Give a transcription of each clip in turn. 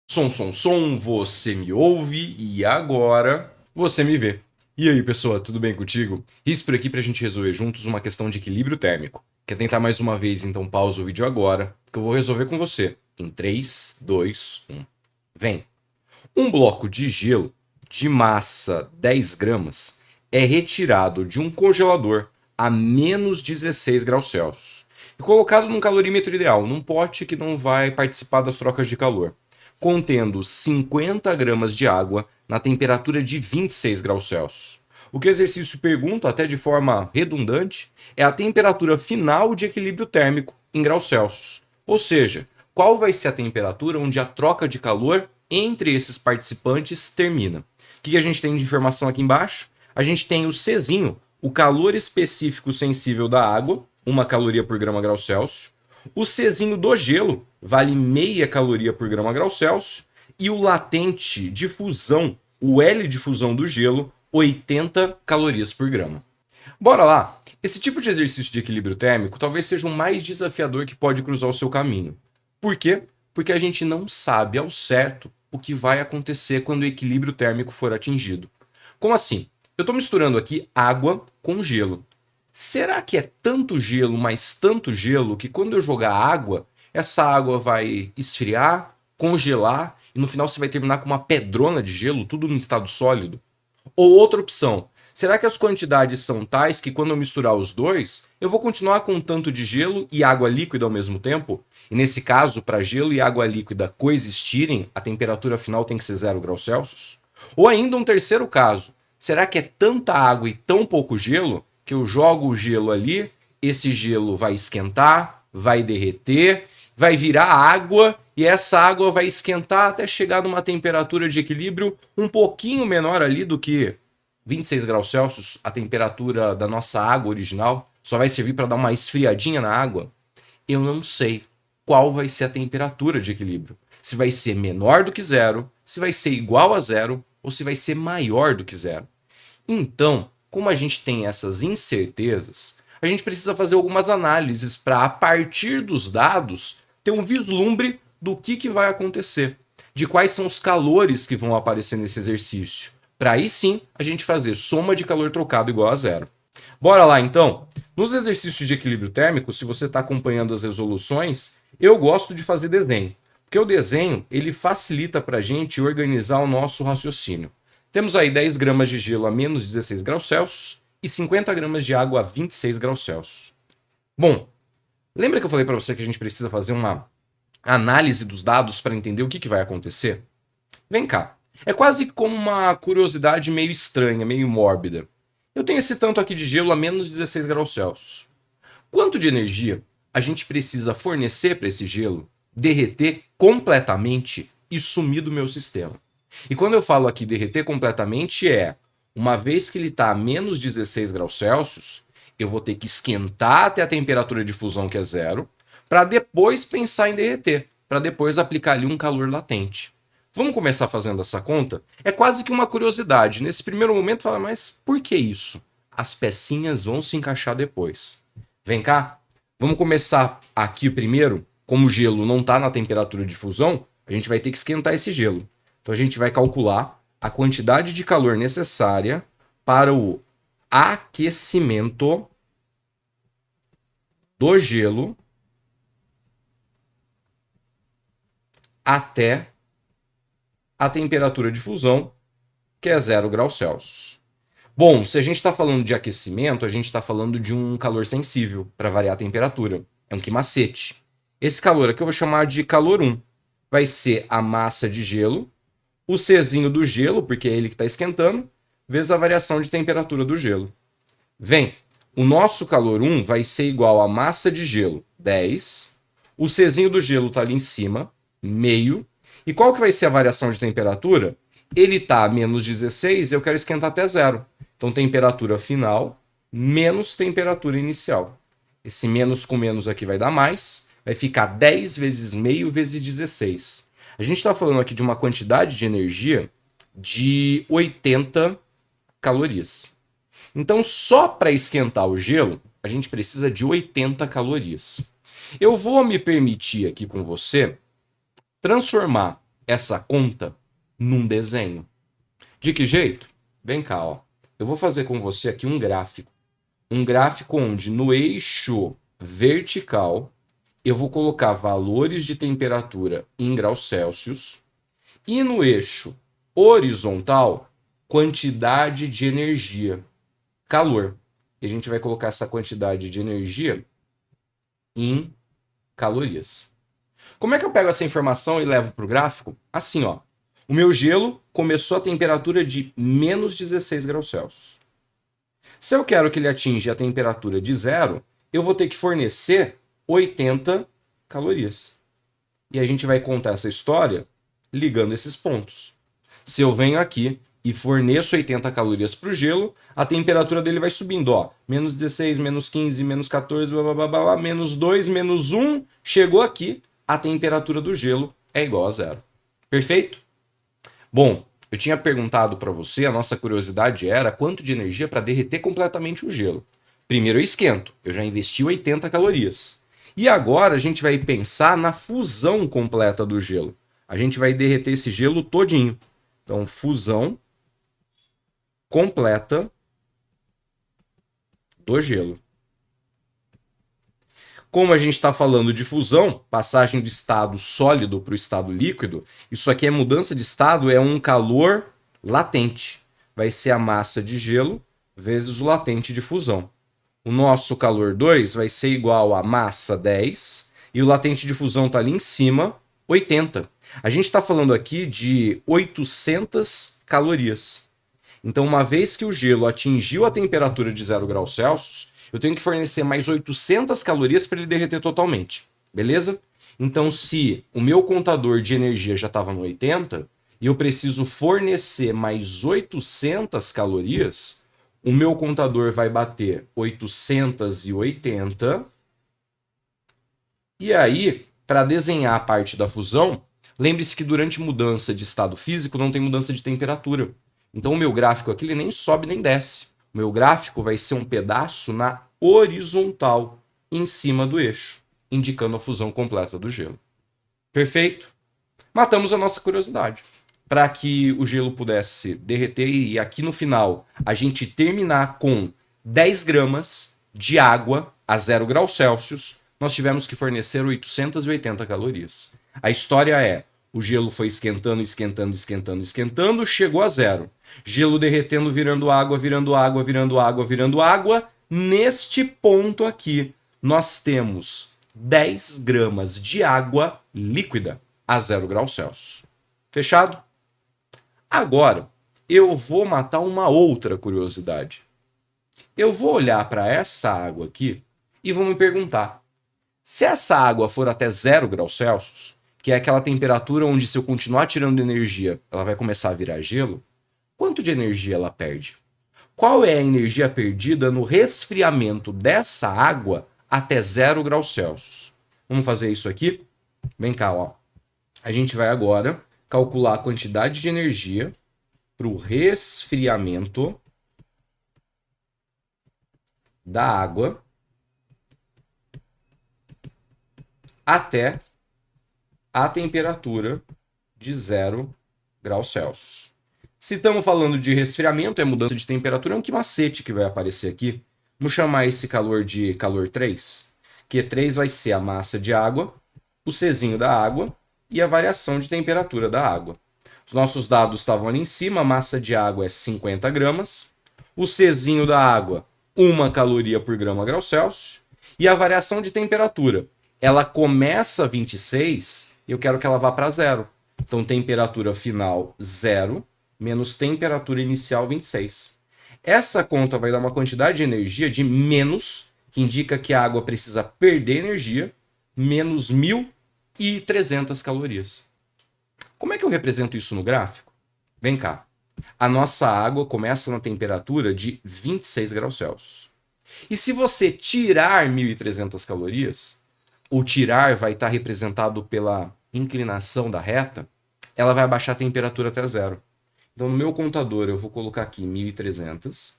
Som, você me ouve e agora você me vê. E aí, pessoal, tudo bem contigo? Isso por aqui pra gente resolver juntos uma questão de equilíbrio térmico. Quer tentar mais uma vez? Então pausa o vídeo agora, que eu vou resolver com você. Em 3, 2, 1. Vem! Um bloco de gelo de massa 10 gramas é retirado de um congelador a menos 16 graus Celsius e colocado num calorímetro ideal, num pote que não vai participar das trocas de calor, contendo 50 gramas de água na temperatura de 26 graus Celsius. O que o exercício pergunta, até de forma redundante, é a temperatura final de equilíbrio térmico em graus Celsius. Ou seja, qual vai ser a temperatura onde a troca de calor entre esses participantes termina. O que a gente tem de informação aqui embaixo? A gente tem o Czinho, o calor específico sensível da água, 1 caloria por grama grau Celsius. O Czinho do gelo vale meia caloria por grama grau Celsius. E o latente de fusão, o L de fusão do gelo, 80 calorias por grama. Bora lá! Esse tipo de exercício de equilíbrio térmico talvez seja o mais desafiador que pode cruzar o seu caminho. Por quê? Porque a gente não sabe ao certo o que vai acontecer quando o equilíbrio térmico for atingido. Como assim? Eu estou misturando aqui água com gelo. Será que é tanto gelo, mais tanto gelo, que quando eu jogar água, essa água vai esfriar, congelar e no final você vai terminar com uma pedrona de gelo, tudo em estado sólido? Ou outra opção, será que as quantidades são tais que quando eu misturar os dois, eu vou continuar com um tanto de gelo e água líquida ao mesmo tempo? E nesse caso, para gelo e água líquida coexistirem, a temperatura final tem que ser 0 graus Celsius? Ou ainda um terceiro caso, será que é tanta água e tão pouco gelo que eu jogo o gelo ali, esse gelo vai esquentar, vai derreter, vai virar água e essa água vai esquentar até chegar numa temperatura de equilíbrio um pouquinho menor ali do que 26 graus Celsius, a temperatura da nossa água original, só vai servir para dar uma esfriadinha na água? Eu não sei qual vai ser a temperatura de equilíbrio. Se vai ser menor do que zero, se vai ser igual a zero ou se vai ser maior do que zero. Então, como a gente tem essas incertezas, a gente precisa fazer algumas análises para, a partir dos dados, ter um vislumbre do que vai acontecer, de quais são os calores que vão aparecer nesse exercício, para aí sim a gente fazer soma de calor trocado igual a zero. Bora lá então? Nos exercícios de equilíbrio térmico, se você está acompanhando as resoluções, eu gosto de fazer desenho, porque o desenho ele facilita para a gente organizar o nosso raciocínio. Temos aí 10 gramas de gelo a menos 16 graus Celsius e 50 gramas de água a 26 graus Celsius. Bom, lembra que eu falei para você que a gente precisa fazer uma análise dos dados para entender o que vai acontecer? Vem cá. É quase como uma curiosidade meio estranha, meio mórbida. Eu tenho esse tanto aqui de gelo a menos 16 graus Celsius. Quanto de energia a gente precisa fornecer para esse gelo derreter completamente e sumir do meu sistema? E quando eu falo aqui derreter completamente uma vez que ele está a menos 16 graus Celsius, eu vou ter que esquentar até a temperatura de fusão que é zero, para depois pensar em derreter, para depois aplicar ali um calor latente. Vamos começar fazendo essa conta? É quase que uma curiosidade. Nesse primeiro momento, fala, mas por que isso? As pecinhas vão se encaixar depois. Vem cá, vamos começar aqui primeiro. Como o gelo não está na temperatura de fusão, a gente vai ter que esquentar esse gelo. Então a gente vai calcular a quantidade de calor necessária para o aquecimento do gelo até a temperatura de fusão, que é 0 graus Celsius. Bom, se a gente está falando de aquecimento, a gente está falando de um calor sensível para variar a temperatura. É um queimacete. Esse calor aqui eu vou chamar de calor 1. Vai ser a massa de gelo, o Czinho do gelo, porque é ele que está esquentando, vezes a variação de temperatura do gelo. Vem, o nosso calor 1 vai ser igual a massa de gelo, 10. O Czinho do gelo está ali em cima, meio. E qual que vai ser a variação de temperatura? Ele está a menos 16 e eu quero esquentar até zero. Então, temperatura final menos temperatura inicial. Esse menos com menos aqui vai dar mais. Vai ficar 10 vezes meio vezes 16. A gente está falando aqui de uma quantidade de energia de 80 calorias. Então, só para esquentar o gelo, a gente precisa de 80 calorias. Eu vou me permitir aqui com você transformar essa conta num desenho. De que jeito? Vem cá, ó. Eu vou fazer com você aqui um gráfico. Um gráfico onde no eixo vertical eu vou colocar valores de temperatura em graus Celsius e no eixo horizontal, quantidade de energia, calor. E a gente vai colocar essa quantidade de energia em calorias. Como é que eu pego essa informação e levo para o gráfico? Assim, ó. O meu gelo começou a temperatura de menos 16 graus Celsius. Se eu quero que ele atinja a temperatura de zero, eu vou ter que fornecer 80 calorias. E a gente vai contar essa história ligando esses pontos. Se eu venho aqui e forneço 80 calorias para o gelo, a temperatura dele vai subindo, ó. Menos 16, menos 15, menos 14, blá, blá, blá, blá, menos 2, menos 1, chegou aqui, a temperatura do gelo é igual a zero. Perfeito? Bom, eu tinha perguntado para você, a nossa curiosidade era quanto de energia para derreter completamente o gelo. Primeiro eu esquento, eu já investi 80 calorias. E agora a gente vai pensar na fusão completa do gelo. A gente vai derreter esse gelo todinho. Então, fusão completa do gelo. Como a gente está falando de fusão, passagem do estado sólido para o estado líquido, isso aqui é mudança de estado, é um calor latente. Vai ser a massa de gelo vezes o latente de fusão. O nosso calor 2 vai ser igual a massa 10 e o latente de fusão está ali em cima, 80. A gente está falando aqui de 800 calorias. Então, uma vez que o gelo atingiu a temperatura de 0 graus Celsius, eu tenho que fornecer mais 800 calorias para ele derreter totalmente. Beleza? Então, se o meu contador de energia já estava no 80 e eu preciso fornecer mais 800 calorias, o meu contador vai bater 880. E aí, para desenhar a parte da fusão, lembre-se que durante mudança de estado físico não tem mudança de temperatura. Então o meu gráfico aqui ele nem sobe nem desce. O meu gráfico vai ser um pedaço na horizontal, em cima do eixo, indicando a fusão completa do gelo. Perfeito? Matamos a nossa curiosidade. Para que o gelo pudesse derreter e aqui no final a gente terminar com 10 gramas de água a 0 graus Celsius, nós tivemos que fornecer 880 calorias. A história é, o gelo foi esquentando, esquentando, esquentando, esquentando, chegou a zero. Gelo derretendo, virando água, virando água, virando água, virando água. Neste ponto aqui, nós temos 10 gramas de água líquida a 0 graus Celsius. Fechado? Agora, eu vou matar uma outra curiosidade. Eu vou olhar para essa água aqui e vou me perguntar, se essa água for até 0 graus Celsius, que é aquela temperatura onde se eu continuar tirando energia, ela vai começar a virar gelo, quanto de energia ela perde? Qual é a energia perdida no resfriamento dessa água até 0 graus Celsius? Vamos fazer isso aqui? Vem cá, ó. A gente vai agora calcular a quantidade de energia para o resfriamento da água até a temperatura de 0 graus Celsius. Se estamos falando de resfriamento, é mudança de temperatura, é um que macete que vai aparecer aqui. Vamos chamar esse calor de calor 3. Q3 vai ser a massa de água, o Czinho da água e a variação de temperatura da água. Os nossos dados estavam ali em cima, a massa de água é 50 gramas, o Czinho da água, 1 caloria por grama grau Celsius, e a variação de temperatura, ela começa a 26 e eu quero que ela vá para zero. Então, temperatura final 0, menos temperatura inicial 26. Essa conta vai dar uma quantidade de energia de menos, que indica que a água precisa perder energia, menos 1.300 calorias. Como é que eu represento isso no gráfico? Vem cá. A nossa água começa na temperatura de 26 graus Celsius. E se você tirar 1.300 calorias, o tirar vai estar representado pela inclinação da reta, ela vai abaixar a temperatura até zero. Então, no meu contador, eu vou colocar aqui 1.300.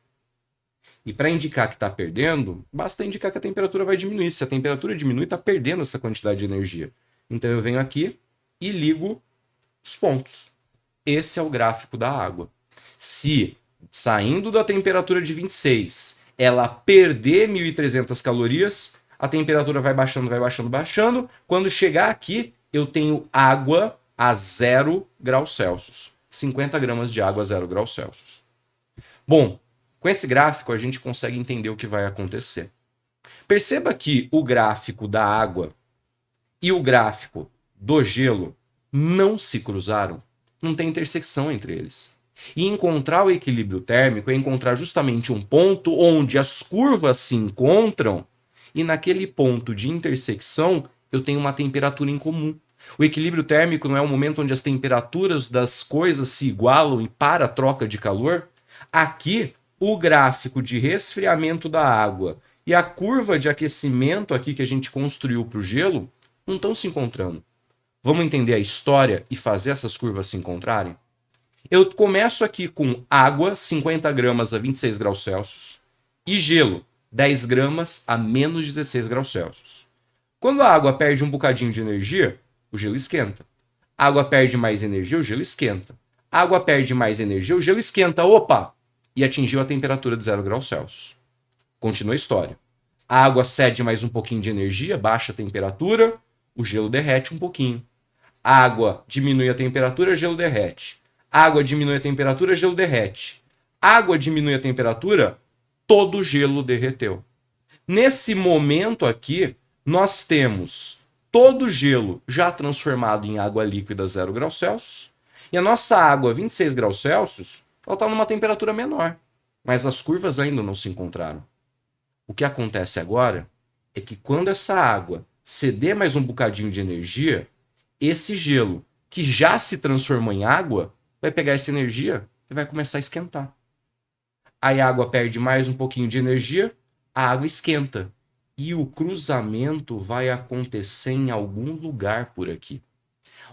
E para indicar que está perdendo, basta indicar que a temperatura vai diminuir. Se a temperatura diminui, está perdendo essa quantidade de energia. Então, eu venho aqui e ligo os pontos. Esse é o gráfico da água. Se, saindo da temperatura de 26, ela perder 1.300 calorias, a temperatura vai baixando, vai baixando, baixando. Quando chegar aqui, eu tenho água a 0 graus Celsius. 50 gramas de água a 0 graus Celsius. Bom, com esse gráfico a gente consegue entender o que vai acontecer. Perceba que o gráfico da água e o gráfico do gelo não se cruzaram. Não tem intersecção entre eles. E encontrar o equilíbrio térmico é encontrar justamente um ponto onde as curvas se encontram e naquele ponto de intersecção eu tenho uma temperatura em comum. O equilíbrio térmico não é um momento onde as temperaturas das coisas se igualam e para a troca de calor. Aqui, o gráfico de resfriamento da água e a curva de aquecimento aqui que a gente construiu para o gelo não estão se encontrando. Vamos entender a história e fazer essas curvas se encontrarem? Eu começo aqui com água, 50 gramas a 26 graus Celsius, e gelo, 10 gramas a menos 16 graus Celsius. Quando a água perde um bocadinho de energia, o gelo esquenta. A água perde mais energia, o gelo esquenta. A água perde mais energia, o gelo esquenta. Opa! E atingiu a temperatura de 0 graus Celsius. Continua a história. A água cede mais um pouquinho de energia, baixa a temperatura, o gelo derrete um pouquinho. A água diminui a temperatura, o gelo derrete. A água diminui a temperatura, o gelo derrete. A água diminui a temperatura, todo o gelo derreteu. Nesse momento aqui, nós temos todo o gelo já transformado em água líquida a 0 graus Celsius. E a nossa água a 26 graus Celsius, ela está numa temperatura menor. Mas as curvas ainda não se encontraram. O que acontece agora é que quando essa água ceder mais um bocadinho de energia, esse gelo, que já se transformou em água, vai pegar essa energia e vai começar a esquentar. Aí a água perde mais um pouquinho de energia, a água esquenta. E o cruzamento vai acontecer em algum lugar por aqui.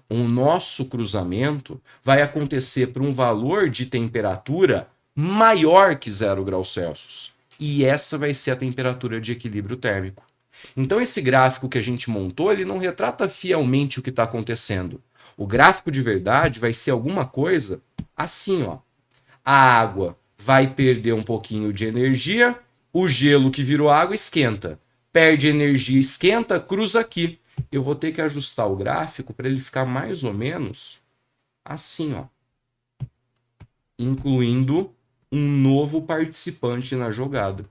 O nosso cruzamento vai acontecer por um valor de temperatura maior que 0 graus Celsius. E essa vai ser a temperatura de equilíbrio térmico. Então esse gráfico que a gente montou, ele não retrata fielmente o que está acontecendo. O gráfico de verdade vai ser alguma coisa assim, ó. A água vai perder um pouquinho de energia, o gelo que virou água esquenta. Perde energia, esquenta, cruza aqui. Eu vou ter que ajustar o gráfico para ele ficar mais ou menos assim, ó. Incluindo um novo participante na jogada.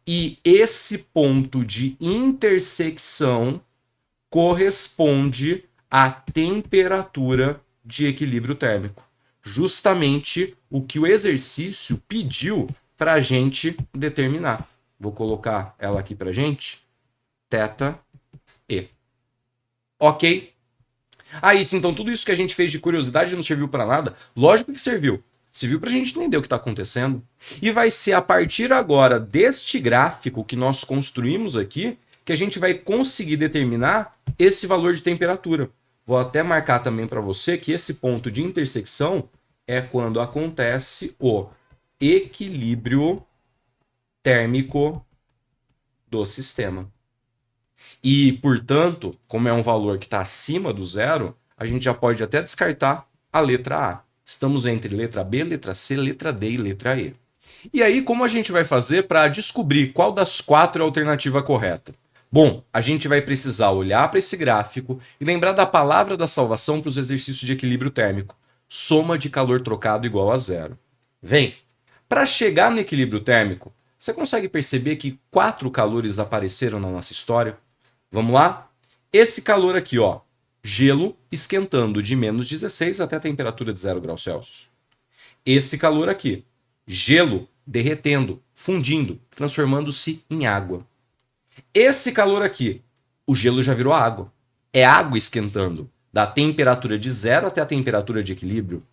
E esse ponto de intersecção corresponde à temperatura de equilíbrio térmico. Justamente o que o exercício pediu para a gente determinar. Vou colocar ela aqui para a gente. Θ E. Ok? Aí, sim, então tudo isso que a gente fez de curiosidade não serviu para nada? Lógico que serviu. Serviu para a gente entender o que está acontecendo. E vai ser a partir agora deste gráfico que nós construímos aqui que a gente vai conseguir determinar esse valor de temperatura. Vou até marcar também para você que esse ponto de intersecção é quando acontece o equilíbrio térmico do sistema. E, portanto, como é um valor que está acima do zero, a gente já pode até descartar a letra A. Estamos entre letra B, letra C, letra D e letra E. E aí, como a gente vai fazer para descobrir qual das 4 é a alternativa correta? Bom, a gente vai precisar olhar para esse gráfico e lembrar da palavra da salvação para os exercícios de equilíbrio térmico. Soma de calor trocado igual a zero. Vem, para chegar no equilíbrio térmico, você consegue perceber que 4 calores apareceram na nossa história? Vamos lá? Esse calor aqui, ó, gelo esquentando de menos 16 até a temperatura de 0 graus Celsius. Esse calor aqui, gelo derretendo, fundindo, transformando-se em água. Esse calor aqui, o gelo já virou água. É água esquentando, da temperatura de 0 até a temperatura de equilíbrio.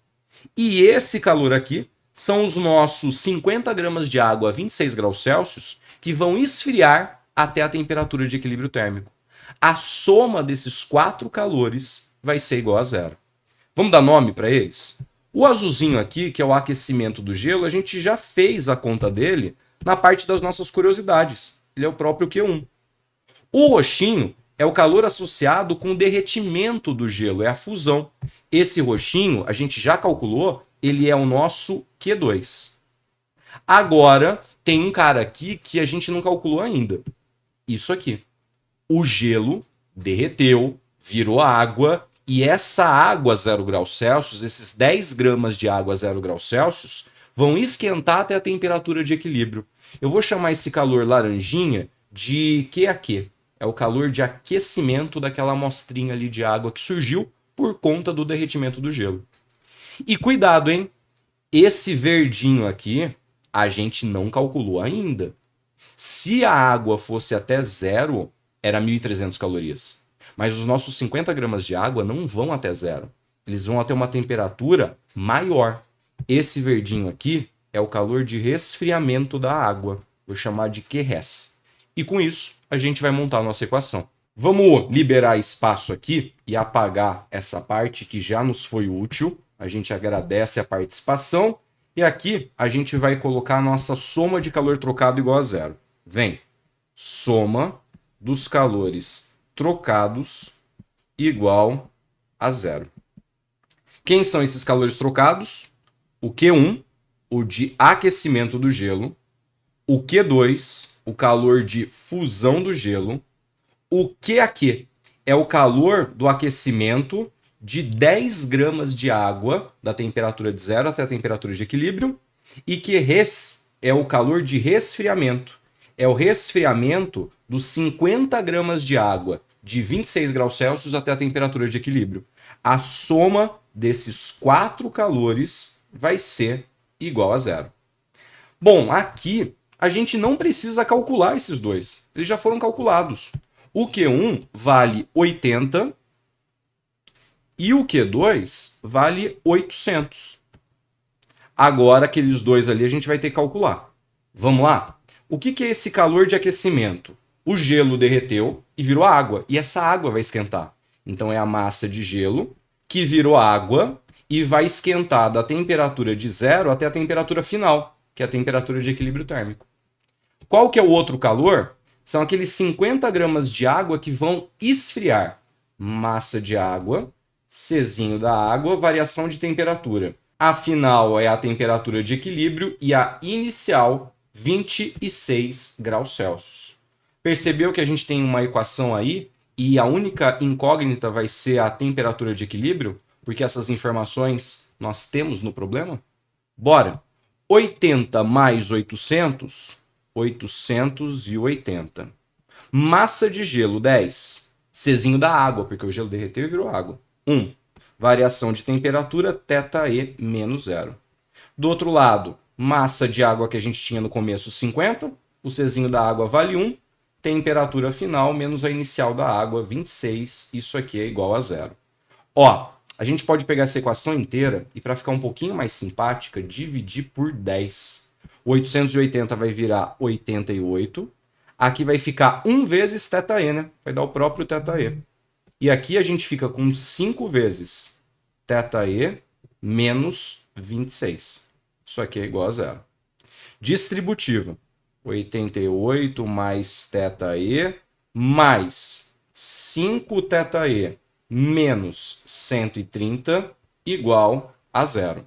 E esse calor aqui são os nossos 50 gramas de água a 26 graus Celsius que vão esfriar até a temperatura de equilíbrio térmico. A soma desses 4 calores vai ser igual a zero. Vamos dar nome para eles? O azulzinho aqui, que é o aquecimento do gelo, a gente já fez a conta dele na parte das nossas curiosidades. Ele é o próprio Q1. O roxinho é o calor associado com o derretimento do gelo, é a fusão. Esse roxinho, a gente já calculou, ele é o nosso Q2. Agora, tem um cara aqui que a gente não calculou ainda. Isso aqui. O gelo derreteu, virou água, e essa água 0 graus Celsius, esses 10 gramas de água a 0 graus Celsius, vão esquentar até a temperatura de equilíbrio. Eu vou chamar esse calor laranjinha de QAQ. É o calor de aquecimento daquela amostrinha ali de água que surgiu por conta do derretimento do gelo. E cuidado, hein? Esse verdinho aqui, a gente não calculou ainda. Se a água fosse até zero, era 1.300 calorias. Mas os nossos 50 gramas de água não vão até zero. Eles vão até uma temperatura maior. Esse verdinho aqui é o calor de resfriamento da água. Vou chamar de QRES. E com isso, a gente vai montar a nossa equação. Vamos liberar espaço aqui e apagar essa parte que já nos foi útil. A gente agradece a participação. E aqui a gente vai colocar a nossa soma de calor trocado igual a zero. Vem. Soma dos calores trocados igual a zero. Quem são esses calores trocados? O Q1, o de aquecimento do gelo. O Q2, o calor de fusão do gelo. O QAQ é o calor do aquecimento de 10 gramas de água da temperatura de zero até a temperatura de equilíbrio. E QRES é o calor de resfriamento. É o resfriamento dos 50 gramas de água de 26 graus Celsius até a temperatura de equilíbrio. A soma desses 4 calores vai ser igual a zero. Bom, aqui a gente não precisa calcular esses dois. Eles já foram calculados. O Q1 vale 80 e o Q2 vale 800. Agora, aqueles dois ali a gente vai ter que calcular. Vamos lá? O que é esse calor de aquecimento? O gelo derreteu e virou água. E essa água vai esquentar. Então, é a massa de gelo que virou água e vai esquentar da temperatura de zero até a temperatura final, que é a temperatura de equilíbrio térmico. Qual que é o outro calor? São aqueles 50 gramas de água que vão esfriar. Massa de água, Czinho da água, variação de temperatura. A final é a temperatura de equilíbrio e a inicial, 26 graus Celsius. Percebeu que a gente tem uma equação aí e a única incógnita vai ser a temperatura de equilíbrio? Porque essas informações nós temos no problema? Bora! 80 mais 800... 880. Massa de gelo, 10. Czinho da água, porque o gelo derreteu e virou água. 1. Variação de temperatura, θE menos 0. Do outro lado, massa de água que a gente tinha no começo, 50. O Czinho da água vale 1. Temperatura final menos a inicial da água, 26. Isso aqui é igual a 0. Ó, a gente pode pegar essa equação inteira e, para ficar um pouquinho mais simpática, dividir por 10. 880 vai virar 88. Aqui vai ficar 1 vezes θE, né? Vai dar o próprio θE. E aqui a gente fica com 5 vezes θE menos 26. Isso aqui é igual a 0. Distributiva. 88 mais θE mais 5 θE menos 130 igual a 0.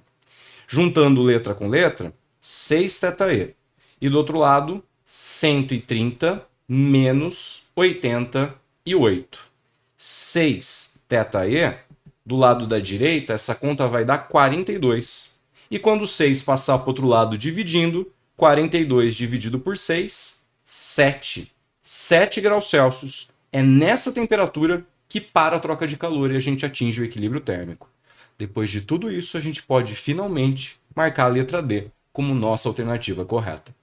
Juntando letra com letra, 6 θE. E do outro lado, 130 menos 88. 6 θE, do lado da direita, essa conta vai dar 42. E quando 6 passar para o outro lado dividindo, 42 dividido por 6, 7. 7 graus Celsius. É nessa temperatura que para a troca de calor e a gente atinge o equilíbrio térmico. Depois de tudo isso, a gente pode finalmente marcar a letra D como nossa alternativa correta.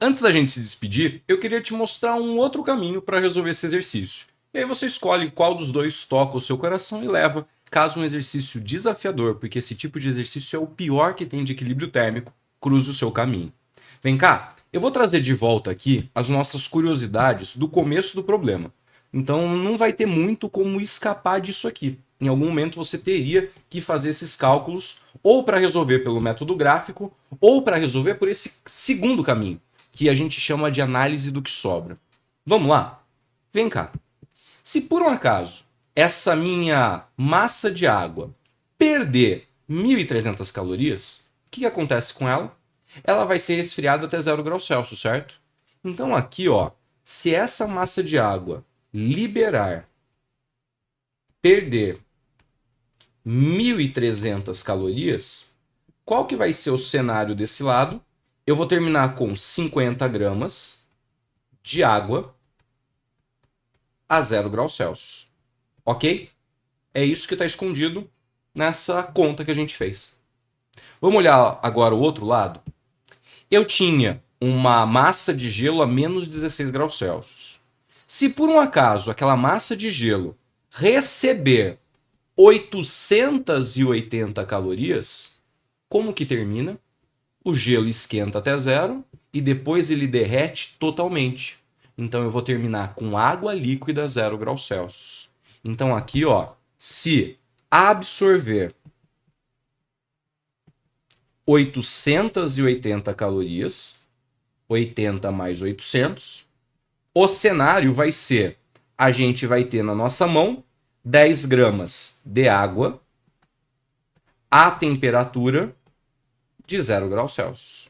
Antes da gente se despedir, eu queria te mostrar um outro caminho para resolver esse exercício. E aí você escolhe qual dos dois toca o seu coração e leva, caso um exercício desafiador, porque esse tipo de exercício é o pior que tem de equilíbrio térmico, cruze o seu caminho. Vem cá, eu vou trazer de volta aqui as nossas curiosidades do começo do problema. Então não vai ter muito como escapar disso aqui. Em algum momento você teria que fazer esses cálculos ou para resolver pelo método gráfico ou para resolver por esse segundo caminho, que a gente chama de análise do que sobra. Vamos lá? Vem cá. Se por um acaso essa minha massa de água perder 1.300 calorias, o que acontece com ela? Ela vai ser resfriada até 0 graus Celsius, certo? Então aqui, ó, se essa massa de água perder 1.300 calorias, qual que vai ser o cenário desse lado? Eu vou terminar com 50 gramas de água a 0 graus Celsius. Ok? É isso que está escondido nessa conta que a gente fez. Vamos olhar agora o outro lado? Eu tinha uma massa de gelo a menos 16 graus Celsius. Se por um acaso aquela massa de gelo receber 880 calorias, como que termina? O gelo esquenta até 0 e depois ele derrete totalmente. Então eu vou terminar com água líquida a 0 graus Celsius. Então aqui, ó, se absorver 880 calorias, 80 mais 800, o cenário vai ser, a gente vai ter na nossa mão 10 gramas de água a temperatura de 0 graus Celsius.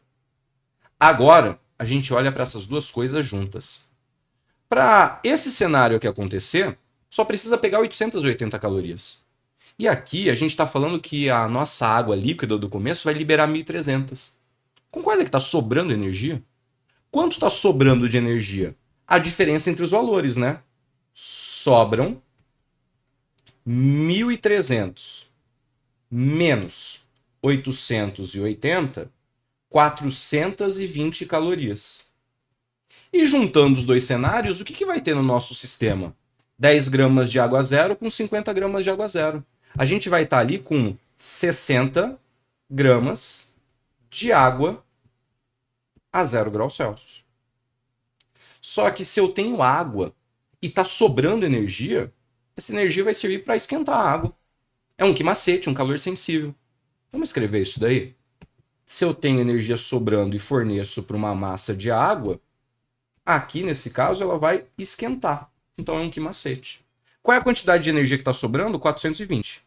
Agora, a gente olha para essas duas coisas juntas. Para esse cenário aqui acontecer, só precisa pegar 880 calorias. E aqui a gente está falando que a nossa água líquida do começo vai liberar 1.300. Concorda que está sobrando energia? Quanto está sobrando de energia? A diferença entre os valores, né? Sobram 1.300 menos 880, 420 calorias. E juntando os dois cenários, o que vai ter no nosso sistema? 10 gramas de água zero com 50 gramas de água zero. A gente vai estar ali com 60 gramas de água a 0 graus Celsius. Só que se eu tenho água e está sobrando energia, essa energia vai servir para esquentar a água. É um quimacete, um calor sensível. Vamos escrever isso daí? Se eu tenho energia sobrando e forneço para uma massa de água, aqui nesse caso ela vai esquentar. Então é um quimacete. Qual é a quantidade de energia que está sobrando? 420.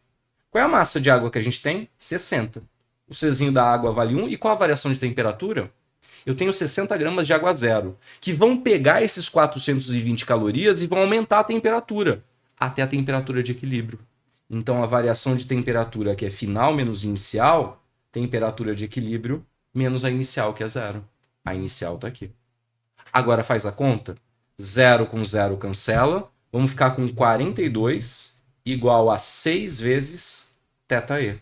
Qual é a massa de água que a gente tem? 60. O Czinho da água vale 1. E qual a variação de temperatura? Eu tenho 60 gramas de água zero, que vão pegar esses 420 calorias e vão aumentar a temperatura, até a temperatura de equilíbrio. Então a variação de temperatura, que é final menos inicial, temperatura de equilíbrio menos a inicial, que é 0. A inicial está aqui. Agora faz a conta. 0 com 0 cancela. Vamos ficar com 42 igual a 6 vezes θe.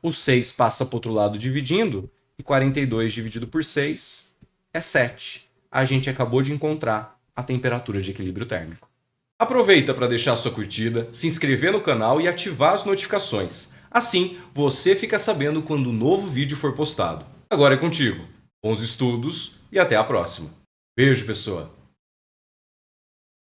O 6 passa para o outro lado dividindo, e 42 dividido por 6 é 7. A gente acabou de encontrar a temperatura de equilíbrio térmico. Aproveita para deixar sua curtida, se inscrever no canal e ativar as notificações. Assim, você fica sabendo quando um novo vídeo for postado. Agora é contigo. Bons estudos e até a próxima. Beijo, pessoa!